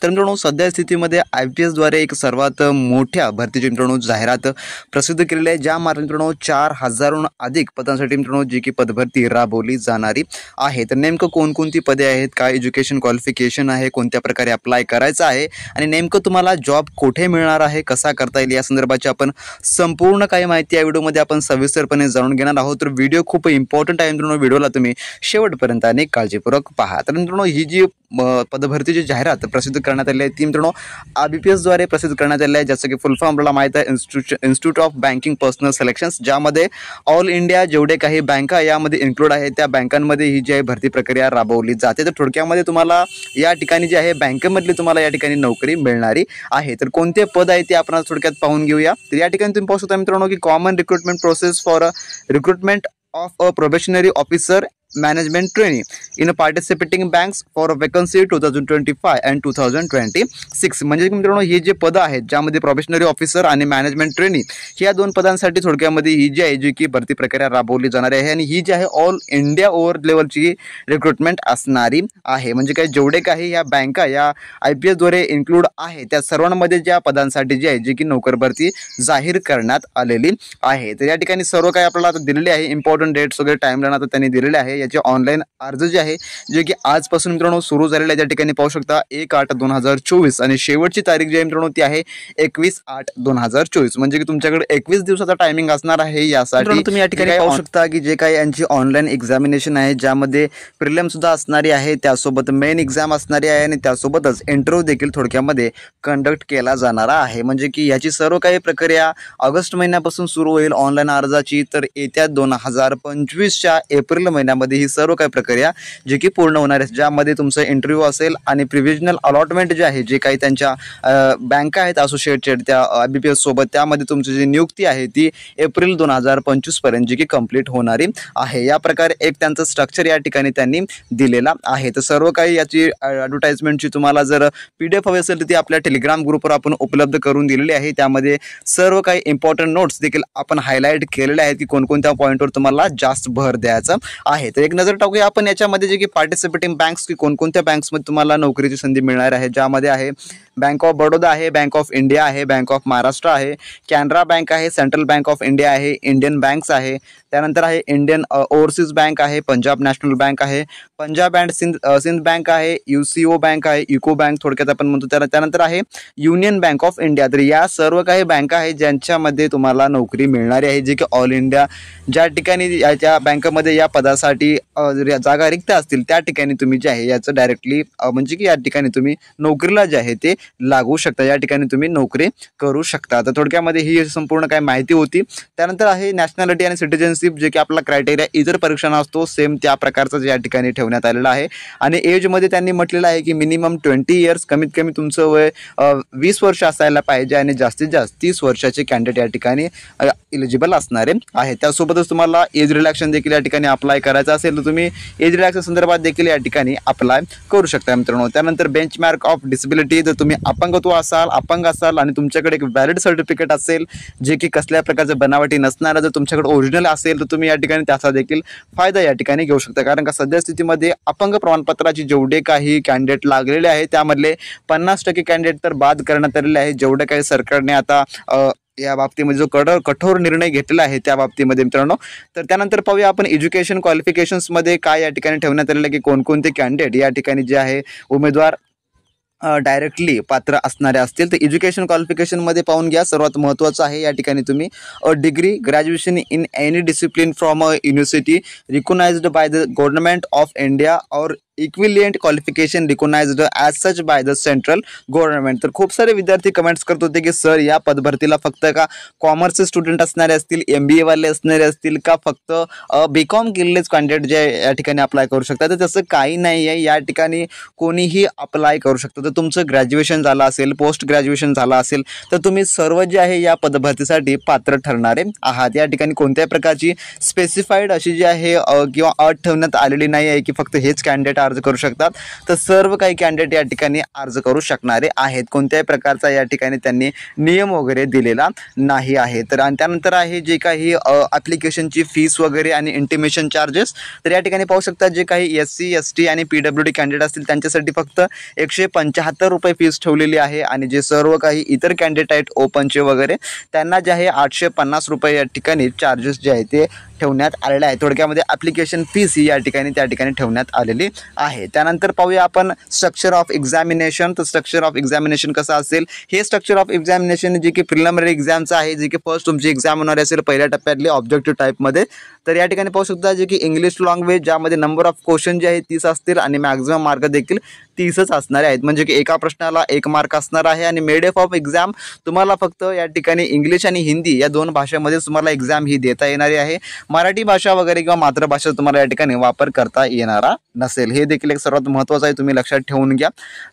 तर मित्रांनो सध्या स्थितीमध्ये IPS द्वारे एक सर्वात मोठ्या भरतीची मित्रांनो जाहिरात प्रसिद्ध केलेली आहे, ज्या मार्फत मित्रांनो 4000हून अधिक पदांसाठी मित्रांनो जी की पदभरती राबवली जाणारी आहे। तर नेमकं कोणकोणती पदे आहेत, काय एज्युकेशन क्वालिफिकेशन आहे, कोणत्या प्रकारे अप्लाय करायचं आहे आणि नेमकं तुम्हाला जॉब कुठे मिळणार आहे, कसा करता येईल या संदर्भाची आपण संपूर्ण काही माहिती या व्हिडिओमध्ये आपण सविस्तरपणे जाणून घेणार आहोत। तर व्हिडिओ खूप इम्पॉर्टंट आहे मित्रांनो, व्हिडिओला तुम्ही शेवटपर्यंत आणि काळजीपूर्वक पहा। तर मित्रांनो ही जी पदभरतीची जाहिरात प्रसिद्ध करण्यात आली आहे ती मित्रांनो IBPS द्वारे प्रसिद्ध करण्यात आली आहे, जसं की फुल फॉर्म आपल्याला माहिती आहे institute of banking personal selections, ज्यामध्ये ऑल इंडिया जेवढे काही बँका यामध्ये इन्क्लूड आहे त्या बँकांमध्ये ही जी आहे भरती प्रक्रिया राबवली जाते। तर थोडक्यामध्ये तुम्हाला या ठिकाणी जी आहे बँकेमधली तुम्हाला या ठिकाणी नोकरी मिळणारी आहे। तर कोणते पद आहे ते आपण थोडक्यात पाहून घेऊया। तर या ठिकाणी तुम्ही पाहू शकता मित्रांनो की common recruitment process for recruitment of a probationary officer management trainee in participating banks for a vacancy 2025 and 2026। म्हणजे मित्रांनो हे जे पद आहेत ज्यामध्ये प्रोबेशनरी ऑफिसर आणि मॅनेजमेंट ट्रेनी या दोन पदांसाठी थोडक्यामध्ये ही जी आहे जी की भरती प्रक्रिया राबवली जाणार आहे आणि ही जी आहे ऑल इंडिया ओव्हर लेवलची रिक्रुटमेंट असणारी आहे। म्हणजे काय जेवढे काही या बँका या IPS द्वारे इन्क्लूड आहे त्या सर्वांमध्ये ज्या पदांसाठी जी आहे जी की नोकर भरती जाहीर करण्यात आलेली आहे। तर या ठिकाणी सर्व काही आपल्याला आता दिलेले आहे, इम्पॉर्टंट डेट्स वगैरे टाइमलाईन आता त्यांनी दिलेले आहे। याचे ऑनलाईन अर्ज जे आहे जे की आजपासून मित्रांनो सुरू झालेले आहे, त्या ठिकाणी पाहू शकता 1/8/2024 आणि शेवटची तारीख जी आहे मित्रांनो ती आहे 21/8/2024। म्हणजे की तुमच्याकडे 21 दिवसाचा टायमिंग असणार आहे यासाठी। तुम्ही या ठिकाणी पाहू शकता की जे काही यांची ऑनलाईन एक्झामिनेशन आहे ज्यामध्ये प्रिलिम सुद्धा असणारी आहे, त्यासोबत मेन एक्झाम असणारी आहे आणि त्यासोबतच इंटरव्ह्यू देखील थोडक्यामध्ये कंडक्ट केला जाणार आहे। म्हणजे की याची सर्व काही प्रक्रिया ऑगस्ट महिन्यापासून सुरू होईल ऑनलाईन अर्जाची, तर येत्या 2025च्या एप्रिल महिन्यामध्ये ही सर्व काही प्रक्रिया जी की पूर्ण होणार आहे, ज्यामध्ये तुमचं इंटरव्ह्यू असेल आणि प्रिव्हिजनल अलॉटमेंट जे आहे जे काही त्यांच्या बँका आहेत असोसिएटेड त्या IBPS सोबत, त्यामध्ये तुमची जी नियुक्ती आहे ती एप्रिल 2025 पर्यंत जी की कंप्लीट होणारी आहे। या प्रकारे एक त्यांचं स्ट्रक्चर या ठिकाणी त्यांनी दिलेला आहे। तर सर्व काही याची ॲडव्हर्टाइजमेंटची तुम्हाला जर PDF हवी असेल तर ती आपल्या टेलिग्राम ग्रुपवर आपण उपलब्ध करून दिलेली आहे। त्यामध्ये सर्व काही इम्पॉर्टंट नोट्स देखील आपण हायलाईट केलेले आहेत की कोणकोणत्या पॉईंटवर तुम्हाला जास्त भर द्यायचा आहे। तर एक नजर टाकूया आपण याच्यामध्ये जे की पार्टिसिपेटिंग बँक्स की कोणकोणत्या बँक्समध्ये तुम्हाला नोकरीची संधी मिळणार आहे, ज्यामध्ये आहे बँक ऑफ बडोदा आहे, बँक ऑफ इंडिया आहे, बँक ऑफ महाराष्ट्र आहे, कॅनरा बँक आहे, सेंट्रल बँक ऑफ इंडिया आहे, इंडियन बँक्स आहे, त्यानंतर आहे इंडियन ओव्हरसीज बँक आहे, पंजाब नॅशनल बँक आहे, पंजाब अँड सिंध बँक आहे, UCO बँक आहे, युको बँक थोडक्यात आपण म्हणतो, त्यानंतर आहे युनियन बँक ऑफ इंडिया। तर या सर्व काही बँका आहेत ज्यांच्यामध्ये तुम्हाला नोकरी मिळणारी आहे, जे की ऑल इंडिया ज्या ठिकाणी याच्या बँकेमध्ये या पदासाठी जागा रिक्त असतील त्या ठिकाणी तुम्ही जे आहे याचं डायरेक्टली म्हणजे की या ठिकाणी तुम्ही नोकरीला जे आहे ते लागू शकता, या ठिकाणी तुम्ही नोकरी करू शकता। तर थोडक्यामध्ये ही संपूर्ण काय माहिती होती। त्यानंतर आहे नॅशनॅलिटी आणि सिटिझनशिप, जे की आपला क्रायटेरिया इतर परीक्षांना असतो सेम त्या प्रकारचं या ठिकाणी ठेवण्यात आलेलं आहे। आणि एजमध्ये त्यांनी म्हटलेलं आहे की मिनिमम 20 इयर्स, कमीत कमी तुमचं वय 20 वर्ष असायला पाहिजे आणि जास्तीत जास्त 30 वर्षाचे कॅन्डिडेट या ठिकाणी इलिजिबल असणारे आहे। त्यासोबतच तुम्हाला एज रिलॅक्शन देखील या ठिकाणी अप्लाय करायचं असेल तर तुम्ही एज रिलॅक्शन संदर्भात देखील या ठिकाणी अप्लाय करू शकता मित्रांनो। त्यानंतर बेंचमार्क ऑफ डिसेबिलिटी, जर तुम्ही अपंग असाल आणि तुमच्याकडे एक व्हॅलिड सर्टिफिकेट असेल जे की कसल्या प्रकारचं बनावटी नसणारं, जर तुमच्याकडे ओरिजिनल असेल तर तुम्ही या ठिकाणी त्याचा देखील फायदा या ठिकाणी घेऊ शकता। कारण का सध्या स्थितीमध्ये अपंग प्रमाणपत्राची जेवढे काही कॅन्डिडेट लागलेले आहेत त्यामधले 50% कॅन्डिडेट तर बाद करण्यात आलेले आहे। जेवढे काही सरकारने आता या बाबतीमध्ये जो कठोर निर्णय घेतलेला आहे त्या बाबतीमध्ये मित्रांनो। तर त्यानंतर पाहूया आपण एज्युकेशन क्वालिफिकेशन्समध्ये काय या ठिकाणी ठेवण्यात आलेलं आहे की कोणकोणते कॅन्डिडेट या ठिकाणी जे आहे उमेदवार डायरेक्टली पात्र असणारे असतील। तर एज्युकेशन क्वालिफिकेशनमध्ये पाहून घ्या, सर्वात महत्त्वाचं आहे या ठिकाणी तुम्ही degree graduation in any discipline from a university recognised by the government of India or equivalent qualification recognised as such by the central government. तर खूप सारे विद्यार्थी कमेंट्स करत होते की सर या पदभरतीला फक्त का कॉमर्सचे स्टुडंट असणारे असतील, MBA वाले असणारे असतील का फक्त BCom केलेलेच कॅन्डिडेट जे या ठिकाणी अप्लाय करू शकतात? तर तसं काही नाही आहे, या ठिकाणी कोणीही अप्लाय करू शकतं। तर तुमचं ग्रॅज्युएशन झालं असेल, पोस्ट ग्रॅज्युएशन झालं असेल तर तुम्ही सर्व जे आहे या पदभरतीसाठी पात्र ठरणारे आहात। या ठिकाणी कोणत्याही प्रकारची स्पेसिफाईड अशी जी आहे किंवा अट ठेवण्यात आलेली नाही आहे की फक्त हेच कॅन्डिडेट अर्ज करू शकतात. तर सर्व काही कॅन्डिडेट या ठिकाणी अर्ज करू शकणारे आहेत. कोणत्याही प्रकारचा या ठिकाणी त्यांनी नियम वगैरे दिलेला नाही आहे. तर आणि त्यानंतर आहे जे काही ॲप्लिकेशनची फीस वगैरे आणि इंटिमेशन चार्जेस. तर या ठिकाणी पाहू शकता जे काही SC ST आणि PWD कॅन्डिडेट असतील त्यांच्यासाठी फक्त 175 रुपये फीस ठेवलेली आहे आणि जे सर्व काही इतर कॅन्डिडेट आहेत ओपनचे वगैरे त्यांना जे आहे 850 रुपये या ठिकाणी चार्जेस जे आहे ते ठेवण्यात आलेले आहे. थोडक्यामध्ये ॲप्लिकेशन फीस ही या ठिकाणी त्या ठिकाणी ठेवण्यात आलेली आहे. त्यानंतर पाहूया आपण स्ट्रक्चर ऑफ एक्झामिनेशन. तर स्ट्रक्चर ऑफ एक्झामिनेशन कसं असेल, हे स्ट्रक्चर ऑफ एक्झामिनेशन जे की प्रिलिमिनरी एक्झामचं आहे, जे की फर्स्ट तुमची एक्झाम होणार असेल पहिल्या टप्प्यातली ऑब्जेक्टिव्ह टाईपमध्ये. तर या ठिकाणी पाहू शकता जे की इंग्लिश लँग्वेज ज्यामध्ये नंबर ऑफ क्वेश्चन जे आहे 30 असतील आणि मॅक्झिमम मार्क देखील 30च असणारे आहेत. म्हणजे की एका प्रश्नाला 1 मार्क असणार आहे आणि मेडियम ऑफ एक्झाम तुम्हाला फक्त या ठिकाणी इंग्लिश आणि हिंदी या 2 भाषेमध्ये तुम्हाला एक्झाम ही देता येणारी आहे. मराठी भाषा वगैरे किंवा मातृभाषा तुम्हाला या ठिकाणी वापर करता येणारा नसेल. हे देखील एक सर्वात महत्त्वाचं आहे, तुम्ही लक्षात ठेवून घ्या.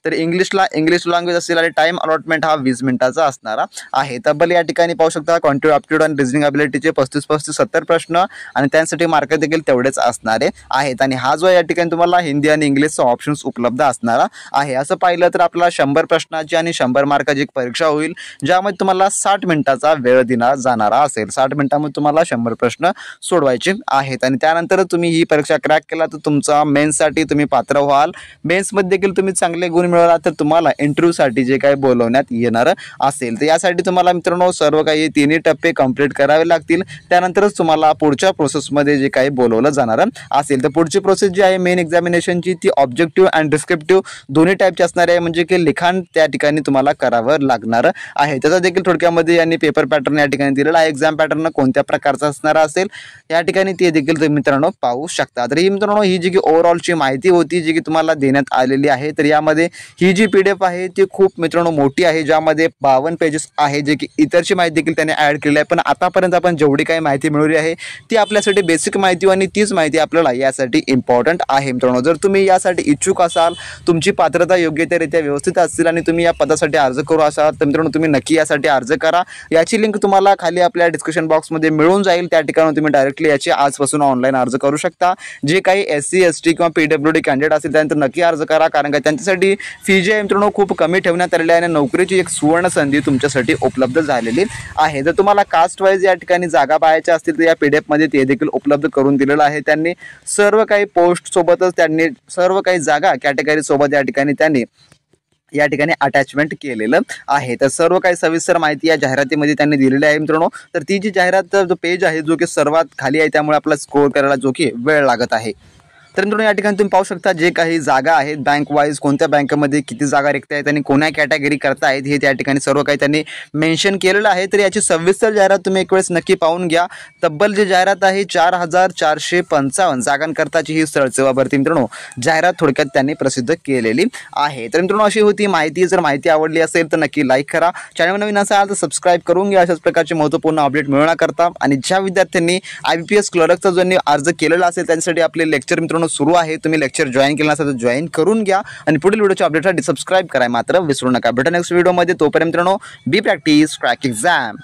तर इंग्लिशला इंग्लिश लँग्वेज असेल आणि टाईम अलॉटमेंट हा 20 मिनिटाचा असणारा आहे. तब्बल या ठिकाणी पाहू शकता क्वांटिटिव्ह ॲप्टिट्यूड आणि रिजनिंग ॲबिलिटीचे 35 70 प्रश्न आणि त्यांसाठी मार्क देखील तेवढेच असणारे आहेत. आणि हा जो या ठिकाणी तुम्हाला हिंदी आणि इंग्लिशचा ऑप्शन्स उपलब्ध असणारा आहे. असं पाहिलं तर आपला 100 प्रश्नाची आणि 100 मार्काची एक परीक्षा होईल, ज्यामध्ये तुम्हाला 60 मिनिटाचा वेळ दिला जाणारा असेल. 60 मिनिटांमध्ये तुम्हाला 100 प्रश्न सोडवायचे आहेत आणि त्यानंतर तुम्ही ही परीक्षा क्रॅक केला तर तुमचा मेन्ससाठी तुम्ही पात्र व्हाल. मेन्समध्ये देखील तुम्ही चांगले गुण मिळवला तर तुम्हाला इंटरव्ह्यूसाठी जे काही बोलवण्यात येणार असेल. तर यासाठी तुम्हाला मित्रांनो सर्व काही 3 टप्पे कंप्लीट करावे लागतील. त्यानंतरच तुम्हाला पुढच्या प्रोसेसमध्ये जे काही बोलवलं जाणार असेल. तर पुढची प्रोसेस जी आहे मेन एक्झामिनेशनची ती ऑब्जेक्टिव्ह अँड डिस्क्रिप्टिव्ह दोन्ही टाईपची असणार आहे. म्हणजे की लिखाण त्या ठिकाणी तुम्हाला करावं लागणार आहे. त्याचा देखील थोडक्यामध्ये यांनी पेपर पॅटर्न या ठिकाणी दिलेला आहे. एक्झाम पॅटर्न कोणत्या प्रकारचा असणार असेल या ठिकाणी ते देखील तुम्ही मित्रांनो पाहू शकता. तर ही मित्रांनो ही जी की ओव्हरऑलची माहिती होती जी की तुम्हाला देण्यात आलेली आहे. तर यामध्ये ही जी PDF आहे ती खूप मित्रांनो मोठी आहे, ज्यामध्ये 52 पेजेस आहे, जे की इतरची माहिती देखील त्याने ॲड केली आहे. पण आतापर्यंत आपण जेवढी काही माहिती मिळवली आहे ती आपल्यासाठी बेसिक माहिती आणि तीच माहिती आपल्याला यासाठी इम्पॉर्टंट आहे. मित्रांनो जर तुम्ही यासाठी इच्छुक असाल, तुमची पात्रता योग्यरित्या व्यवस्थित असतील आणि तुम्ही या पदासाठी अर्ज करू असाल तर मित्रांनो तुम्ही नक्की यासाठी अर्ज करा. याची लिंक तुम्हाला खाली आपल्या डिस्क्रिप्शन बॉक्समध्ये मिळून जाईल. त्या ठिकाणी तुम्ही डायरेक्टली याची आजपासून ऑनलाईन अर्ज करू शकता. जे काही SC ST किंवा PWD कॅन्डिडेट असतील त्यानंतर नक्की अर्ज करा, कारण का त्यांच्यासाठी फी जी आहे मित्रांनो खूप कमी ठेवण्यात आलेली आहे आणि नोकरीची एक सुवर्ण संधी तुमच्यासाठी उपलब्ध झालेली आहे. जर तुम्हाला कास्ट वाईज या ठिकाणी जागा पाहायच्या असतील तर या PDF मध्ये ते देखील उपलब्ध करून दिलेलं आहे. त्यांनी सर्व काही पोस्ट सोबतच त्यांनी सर्व काही जागा कॅटेगरी सोबत या ठिकाणी या ठिकाणी अटॅचमेंट केलेलं आहे. तर सर्व काही सविस्तर माहिती या जाहिरातीमध्ये त्यांनी दिलेली आहे मित्रांनो. तर ती जी जाहिरात जो पेज आहे जो की सर्वात खाली आहे त्यामुळे आपल्याला स्क्रोल करायला जो की वेळ लागत आहे. तर मित्रांनो या ठिकाणी तुम्ही पाहू शकता जे काही जागा आहेत बँक वाईज कोणत्या बँकेमध्ये किती जागा रिक्त आहेत आणि कोणत्या कॅटेगरी करता आहेत हे त्या ठिकाणी सर्व काही त्यांनी मेन्शन केलेलं आहे. तर याची सविस्तर जाहिरात तुम्ही एक वेळेस नक्की पाहून घ्या. तब्बल जी जाहिरात आहे 4455 जागांकरताची ही स्थळ सेवा भरती मित्रांनो जाहिरात थोडक्यात त्यांनी प्रसिद्ध केलेली आहे. तर मित्रांनो अशी होती माहिती. जर माहिती आवडली असेल तर नक्की लाईक करा. चॅनल नवीन असाल तर सबस्क्राईब करून घ्या अशाच प्रकारचे महत्त्वपूर्ण अपडेट मिळवण्याकरता. आणि ज्या विद्यार्थ्यांनी IBPS क्लर्कचा जो अर्ज केलेला असेल त्यांच्यासाठी आपले लेक्चर मित्रांनो सुरू आहे. तुम्ही लेक्चर जॉईन केलं असेल तर जॉईन करून घ्या आणि पुढील व्हिडिओच्या अपडेटसाठी सबस्क्राईब करायला मात्र विसरू नका. भेटू नेक्स्ट व्हिडिओमध्ये. तोपर्यंत मित्रांनो बी प्रॅक्टिस क्रॅक एक्झाम.